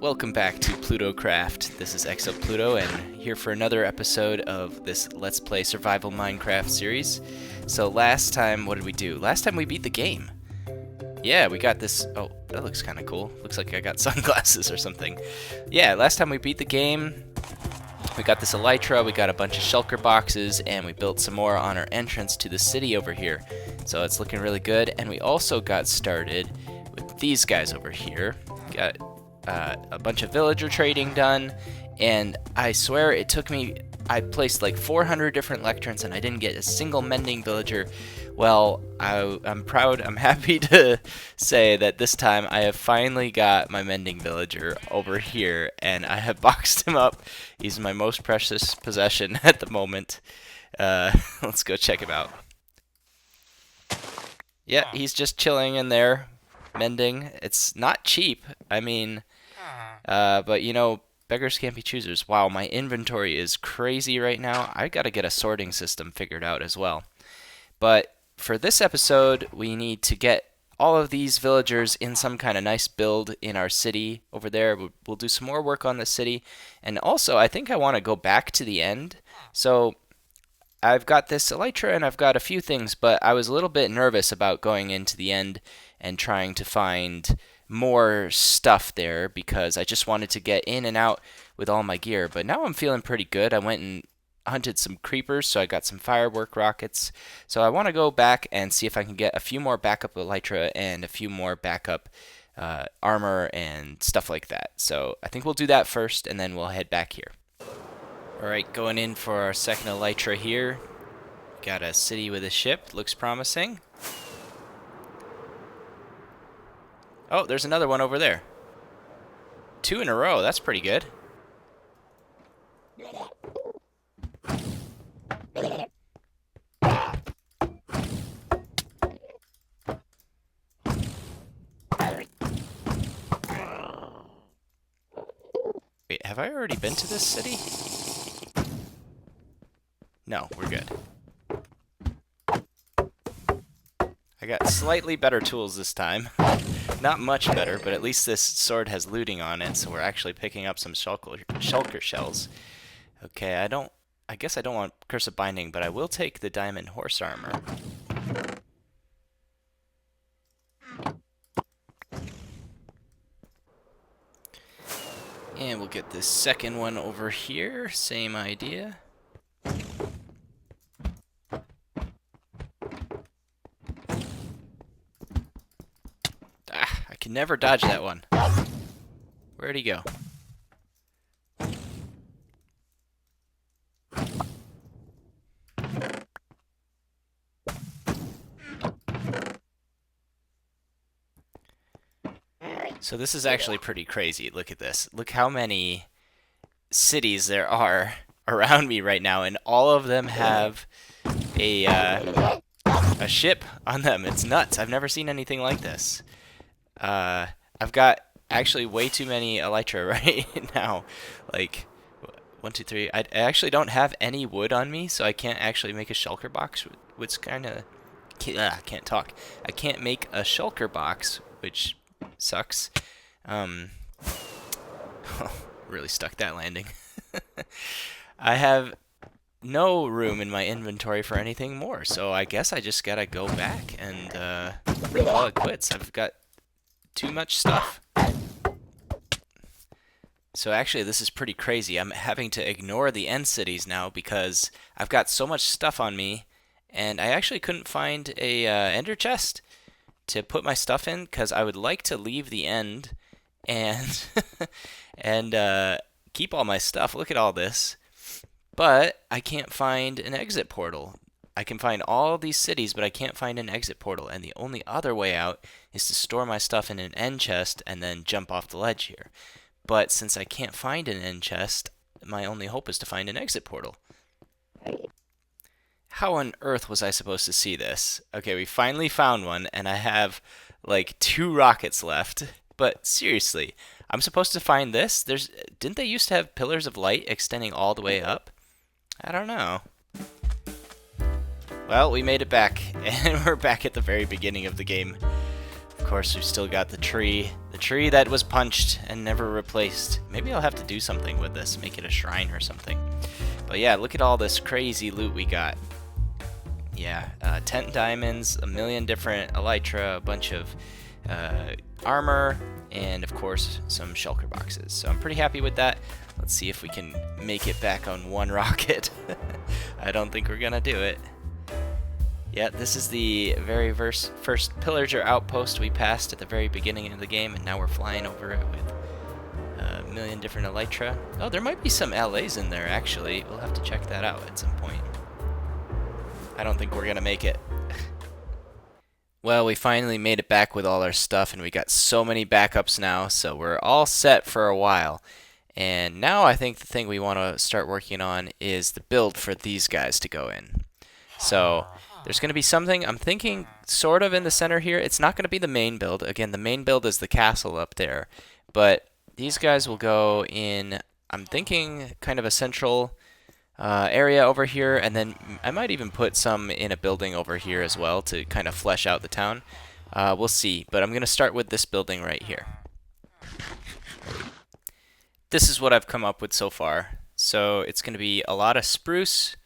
Welcome back to PlutoCraft. This is Pluto, and here for another episode of this Let's Play Survival Minecraft series. So last time, what did we do? Last time we beat the game. Yeah, we got this. Oh, that looks kind of cool. Looks like I got sunglasses or something. Yeah, last time we beat the game, we got this elytra, we got a bunch of shulker boxes, and we built some more on our entrance to the city over here. So it's looking really good, and we also got started with these guys over here. Got a bunch of villager trading done, and I swear it took me, I placed like 400 different lecterns and I didn't get a single mending villager. Well, I'm proud, I'm happy to say that this time I have finally got my mending villager over here, and I have boxed him up. He's my most precious possession at the moment. Let's go check him out. Yeah, he's just chilling in there, mending. It's not cheap. I mean, but you know, beggars can't be choosers. Wow, my inventory is crazy right now. I gotta get a sorting system figured out as well. But for this episode, we need to get all of these villagers in some kind of nice build in our city over there. We'll do some more work on the city. And also, I think I want to go back to the end. So I've got this elytra and I've got a few things, but I was a little bit nervous about going into the end and trying to find more stuff there because I just wanted to get in and out with all my gear. But now I'm feeling pretty good. I went and hunted some creepers, so I got some firework rockets. So I want to go back and see if I can get a few more backup elytra and a few more backup armor and stuff like that. So I think we'll do that first, and then we'll head back here. Alright, going in for our second elytra here. Got a city with a ship. Looks promising. Oh, there's another one over there. 2 in a row. That's pretty good. Wait, have I already been to this city? No, we're good. I got slightly better tools this time. Not much better, but at least this sword has looting on it, so we're actually picking up some shulker shells. Okay, I guess I don't want Curse of Binding, but I will take the diamond horse armor. And we'll get this second one over here, same idea. I can never dodge that one. Where'd he go? So this is actually pretty crazy. Look at this. Look how many cities there are around me right now, and all of them have a ship on them. It's nuts. I've never seen anything like this. I've got actually way too many elytra right now. Like, 1, 2, 3. I actually don't have any wood on me, so I can't actually make a shulker box, which kind of... can't talk. I can't make a shulker box, which sucks. Really stuck that landing. I have no room in my inventory for anything more, so I guess I just gotta go back and call it quits. I've got too much stuff. So actually this is pretty crazy. I'm having to ignore the end cities now because I've got so much stuff on me, and I actually couldn't find a ender chest to put my stuff in because I would like to leave the end and and keep all my stuff. Look at all this. But I can't find an exit portal. I can find all these cities, but I can't find an exit portal. And the only other way out is to store my stuff in an end chest and then jump off the ledge here. But since I can't find an end chest, my only hope is to find an exit portal. How on earth was I supposed to see this? Okay, we finally found one, and I have like 2 rockets left. But seriously, I'm supposed to find this? Didn't they used to have pillars of light extending all the way up? I don't know. Well, we made it back, and we're back at the very beginning of the game. Of course, we've still got the tree that was punched and never replaced. Maybe I'll have to do something with this, make it a shrine or something. But yeah, look at all this crazy loot we got. Yeah, 10 diamonds, a million different elytra, a bunch of armor, and of course some shulker boxes. So I'm pretty happy with that. Let's see if we can make it back on one rocket. I don't think we're gonna do it. Yeah, this is the very first pillager outpost we passed at the very beginning of the game, and now we're flying over it with a million different elytra. Oh, there might be some LAs in there, actually. We'll have to check that out at some point. I don't think we're gonna make it. Well, we finally made it back with all our stuff, and we got so many backups now, so we're all set for a while. And now I think the thing we want to start working on is the build for these guys to go in. So there's going to be something, I'm thinking, sort of in the center here. It's not going to be the main build. Again, the main build is the castle up there. But these guys will go in, I'm thinking, kind of a central area over here. And then I might even put some in a building over here as well to kind of flesh out the town. We'll see. But I'm going to start with this building right here. This is what I've come up with so far. So it's going to be a lot of spruce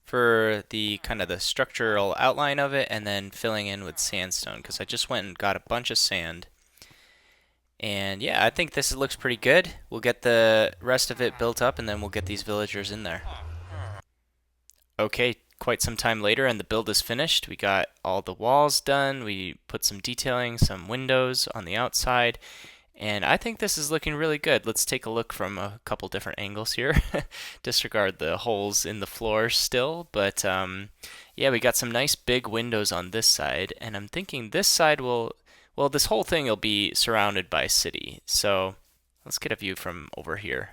for the kind of the structural outline of it, and then filling in with sandstone, because I just went and got a bunch of sand. And yeah, I think this looks pretty good. We'll get the rest of it built up, and then we'll get these villagers in there. Okay, quite some time later, and the build is finished. We got all the walls done. We put some detailing, some windows on the outside. And I think this is looking really good. Let's take a look from a couple different angles here. Disregard the holes in the floor still. But yeah, we got some nice big windows on this side. And I'm thinking this side will, well, this whole thing will be surrounded by city. So let's get a view from over here.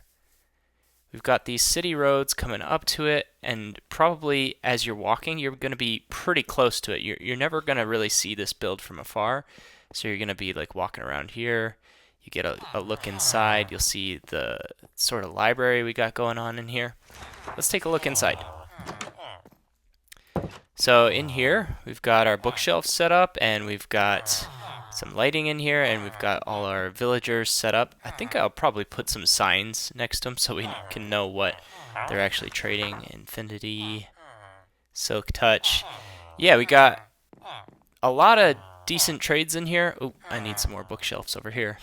We've got these city roads coming up to it. And probably as you're walking, you're going to be pretty close to it. You're never going to really see this build from afar. So you're going to be like walking around here. You get a look inside, you'll see the sort of library we got going on in here. Let's take a look inside. So in here, we've got our bookshelves set up, and we've got some lighting in here, and we've got all our villagers set up. I think I'll probably put some signs next to them so we can know what they're actually trading. Infinity, Silk Touch. Yeah, we got a lot of decent trades in here. Oh, I need some more bookshelves over here.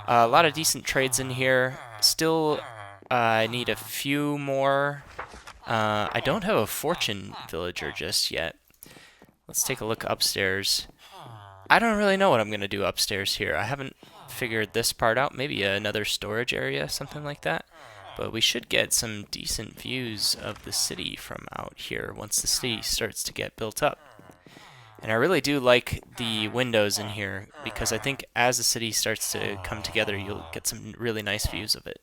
A lot of decent trades in here. Still, I need a few more. I don't have a fortune villager just yet. Let's take a look upstairs. I don't really know what I'm going to do upstairs here. I haven't figured this part out. Maybe another storage area, something like that. But we should get some decent views of the city from out here once the city starts to get built up. And I really do like the windows in here, because I think as the city starts to come together, you'll get some really nice views of it.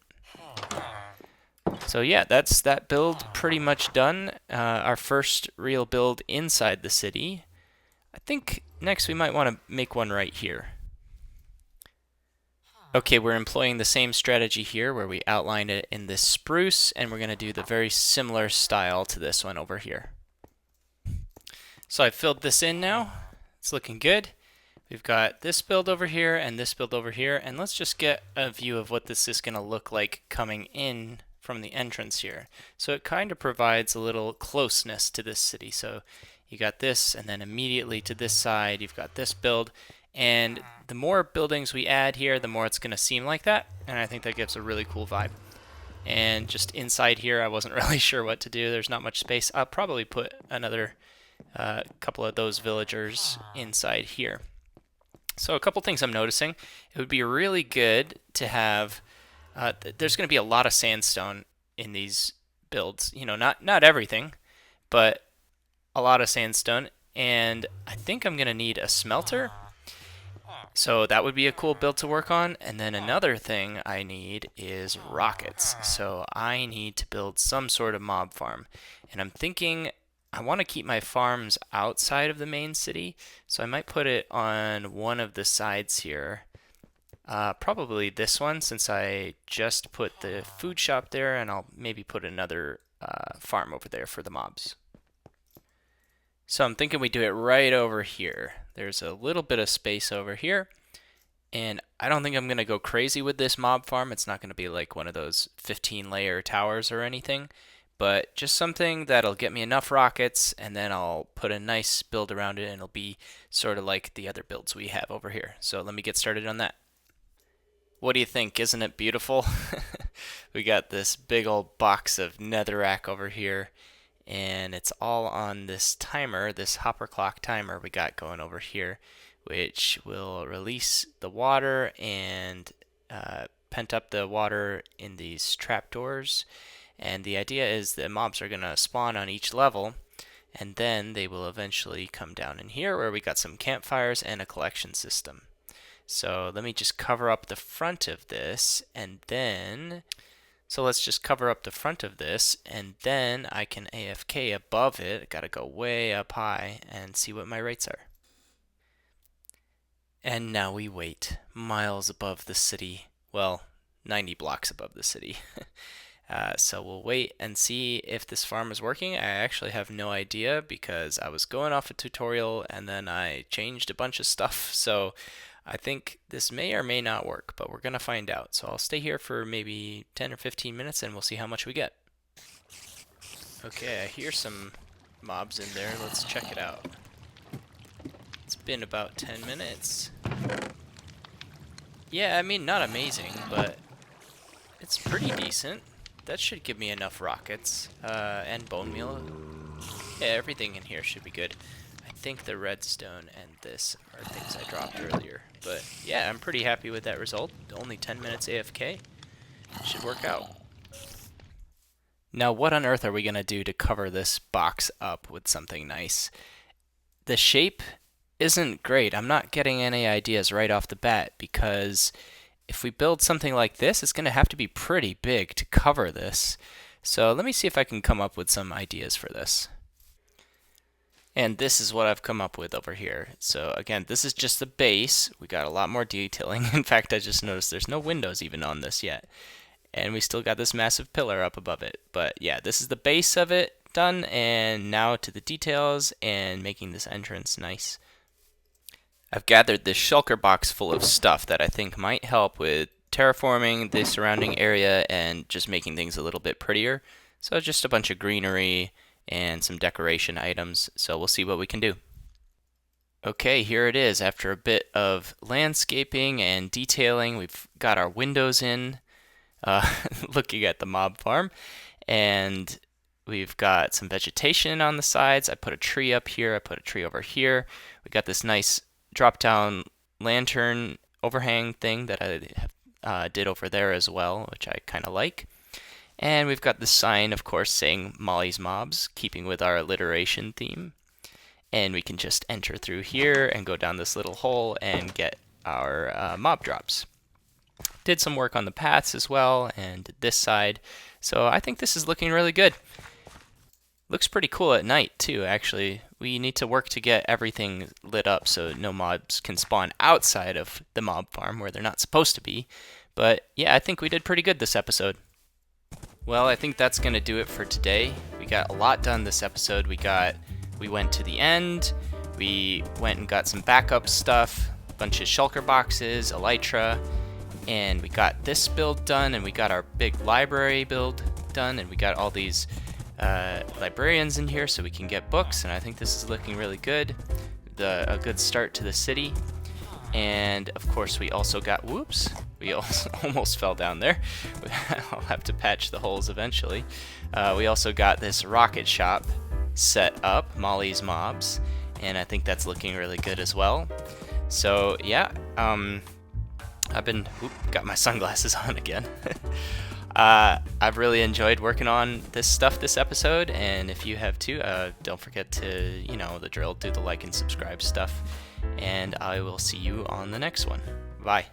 So yeah, that's that build pretty much done. Our first real build inside the city. I think next we might want to make one right here. Okay, we're employing the same strategy here where we outlined it in this spruce, and we're going to do the very similar style to this one over here. So I filled this in now. It's looking good. We've got this build over here and this build over here, and let's just get a view of what this is going to look like coming in from the entrance here. So it kind of provides a little closeness to this city. So you got this, and then immediately to this side you've got this build, and the more buildings we add here, the more it's going to seem like that, and I think that gives a really cool vibe. And just inside here, I wasn't really sure what to do. There's not much space. I'll probably put another couple of those villagers inside here. So a couple things I'm noticing. It would be really good to have, there's going to be a lot of sandstone in these builds. You know, not everything, but a lot of sandstone. And I think I'm going to need a smelter. So that would be a cool build to work on. And then another thing I need is rockets. So I need to build some sort of mob farm. And I'm thinking I want to keep my farms outside of the main city, so I might put it on one of the sides here. Probably this one, since I just put the food shop there, and I'll maybe put another farm over there for the mobs. So I'm thinking we do it right over here. There's a little bit of space over here, And I don't think I'm going to go crazy with this mob farm. It's not going to be like one of those 15-layer towers or anything, but just something that'll get me enough rockets, and then I'll put a nice build around it, and it'll be sort of like the other builds we have over here. So let me get started on that. What do you think? Isn't it beautiful? We got this big old box of netherrack over here, and it's all on this timer, this hopper clock timer we got going over here, which will release the water and pent up the water in these trapdoors. And the idea is the mobs are going to spawn on each level, and then they will eventually come down in here where we got some campfires and a collection system. So let me just cover up the front of this, and then let's just cover up the front of this, and then I can AFK above it. I gotta go way up high and see what my rates are. And now we wait, miles above the city. Well, 90 blocks above the city. So we'll wait and see if this farm is working. I actually have no idea because I was going off a tutorial and then I changed a bunch of stuff. So I think this may or may not work, but we're going to find out. So I'll stay here for maybe 10 or 15 minutes and we'll see how much we get. Okay, I hear some mobs in there. Let's check it out. It's been about 10 minutes. Yeah, I mean, not amazing, but it's pretty decent. That should give me enough rockets and bone meal. Yeah, everything in here should be good. I think the redstone and this are things I dropped earlier. But yeah, I'm pretty happy with that result. Only 10 minutes AFK. Should work out. Now, what on earth are we going to do to cover this box up with something nice? The shape isn't great. I'm not getting any ideas right off the bat because if we build something like this, it's going to have to be pretty big to cover this. So let me see if I can come up with some ideas for this. And this is what I've come up with over here. So again, this is just the base. We got a lot more detailing. In fact, I just noticed there's no windows even on this yet. And we still got this massive pillar up above it. But yeah, this is the base of it done, and now to the details and making this entrance nice. I've gathered this shulker box full of stuff that I think might help with terraforming the surrounding area and just making things a little bit prettier. So just a bunch of greenery and some decoration items. So we'll see what we can do. Okay, here it is. After a bit of landscaping and detailing, we've got our windows in, looking at the mob farm, and we've got some vegetation on the sides. I put a tree up here. I put a tree over here. We got this nice drop-down lantern overhang thing that I did over there as well, which I kind of like. And we've got the sign, of course, saying Molly's Mobs, keeping with our alliteration theme. And we can just enter through here and go down this little hole and get our mob drops. Did some work on the paths as well, and this side. So I think this is looking really good. Looks pretty cool at night too, actually. We need to work to get everything lit up so no mobs can spawn outside of the mob farm where they're not supposed to be. But yeah, I think we did pretty good this episode. Well, I think that's going to do it for today. We got a lot done this episode. We went to the end, we went and got some backup stuff, a bunch of shulker boxes, elytra, and we got this build done, and we got our big library build done, and we got all these librarians in here so we can get books, and I think this is looking really good. A good start to the city. And of course we also got, whoops, we also almost fell down there. I'll have to patch the holes eventually. We also got this rocket shop set up, Molly's Mobs, and I think that's looking really good as well. So yeah, got my sunglasses on again. I've really enjoyed working on this stuff this episode, and if you have too, don't forget to, you know, the drill, do the like and subscribe stuff, and I will see you on the next one. Bye.